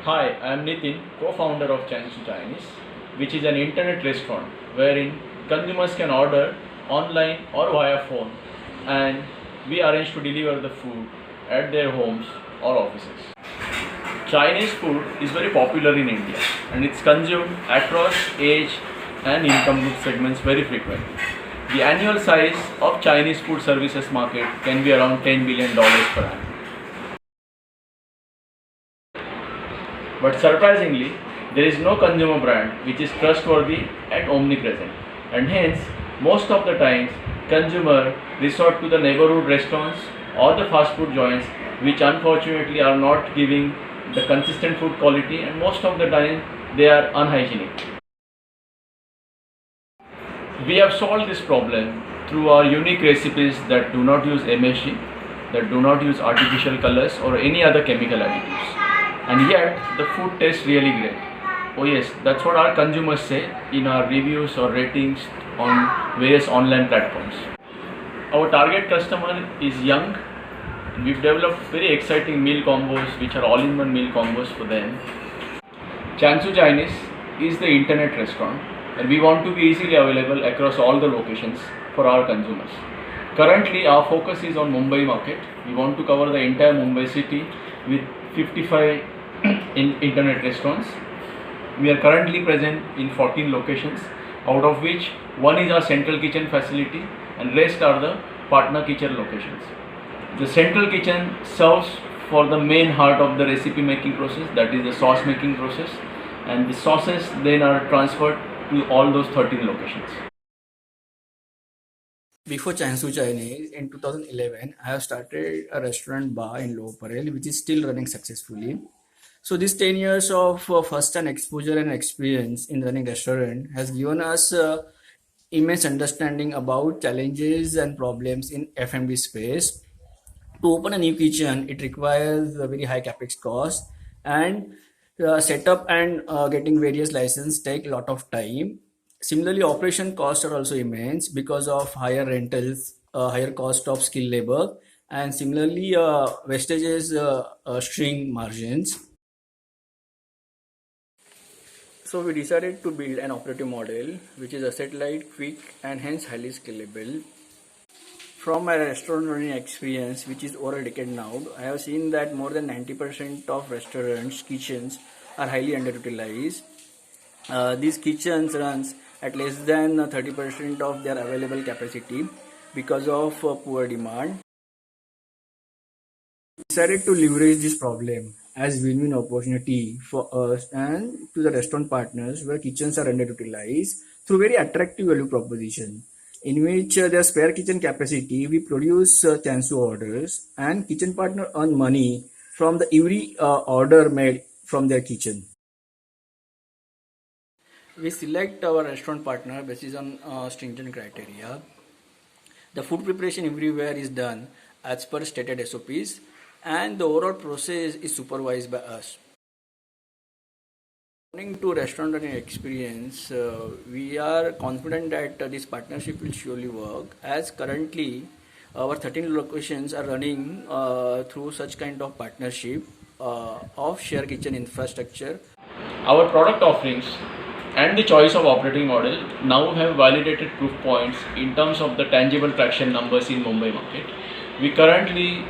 Hi, I am Nitin, co-founder of Changsu Chinese, which is an internet restaurant wherein consumers can order online or via phone, and we arrange to deliver the food at their homes or offices. Chinese food is very popular in India and it's consumed across age and income group segments very frequently. The annual size of Chinese food services market can be around $10 billion per annum. But surprisingly, there is no consumer brand which is trustworthy and omnipresent, and hence, most of the times, consumer resort to the neighborhood restaurants or the fast food joints, which unfortunately are not giving the consistent food quality, and most of the time they are unhygienic. We have solved this problem through our unique recipes that do not use MSG, that do not use artificial colors or any other chemical additives. And yet the food tastes really great. Oh yes, that's what our consumers say in our reviews or ratings on various online platforms. Our target customer is young. We've developed very exciting meal combos which are all-in-one meal combos for them. Chansu Chinese is the internet restaurant and we want to be easily available across all the locations for our consumers. Currently our focus is on Mumbai market. We want to cover the entire Mumbai city with 55 internet restaurants. We are currently present in 14 locations, out of which one is our central kitchen facility and rest are the partner kitchen locations. The central kitchen serves for the main heart of the recipe making process, that is the sauce making process, and the sauces then are transferred to all those 13 locations. Before Chansu Chinese in 2011, I have started a restaurant bar in Lower Parel, which is still running successfully. So these 10 years of first-hand exposure and experience in running restaurant has given us immense understanding about challenges and problems in F&B space. To open a new kitchen, it requires a very high capex cost, and setup and getting various licenses take a lot of time. Similarly, operation costs are also immense because of higher rentals, higher cost of skilled labor, and similarly, wastages string margins. So we decided to build an operative model which is asset light, quick, and hence highly scalable. From my restaurant running experience, which is over a decade now, I have seen that more than 90% of restaurants' kitchens are highly underutilized. These kitchens runs at less than 30% of their available capacity because of poor demand. We decided to leverage this problem as win-win opportunity for us and to the restaurant partners where kitchens are underutilized through very attractive value proposition in which their spare kitchen capacity we produce Chansu orders and kitchen partner earn money from the every order made from their kitchen. We select our restaurant partner based on stringent criteria. The food preparation everywhere is done as per stated SOPs and the overall process is supervised by us. According to restaurant running experience, we are confident that this partnership will surely work as currently our 13 locations are running through such kind of partnership of share kitchen infrastructure. Our product offerings and the choice of operating model now have validated proof points in terms of the tangible traction numbers in Mumbai market. We currently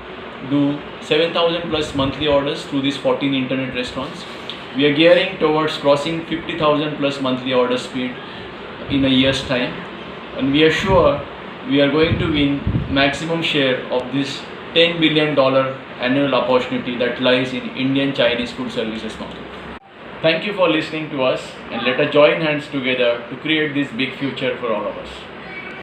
do 7,000 plus monthly orders through these 14 internet restaurants. We are gearing towards crossing 50,000 plus monthly order speed in a year's time, and we are sure we are going to win maximum share of this $10 billion annual opportunity that lies in Indian Chinese food services market. Thank you for listening to us, and let us join hands together to create this big future for all of us.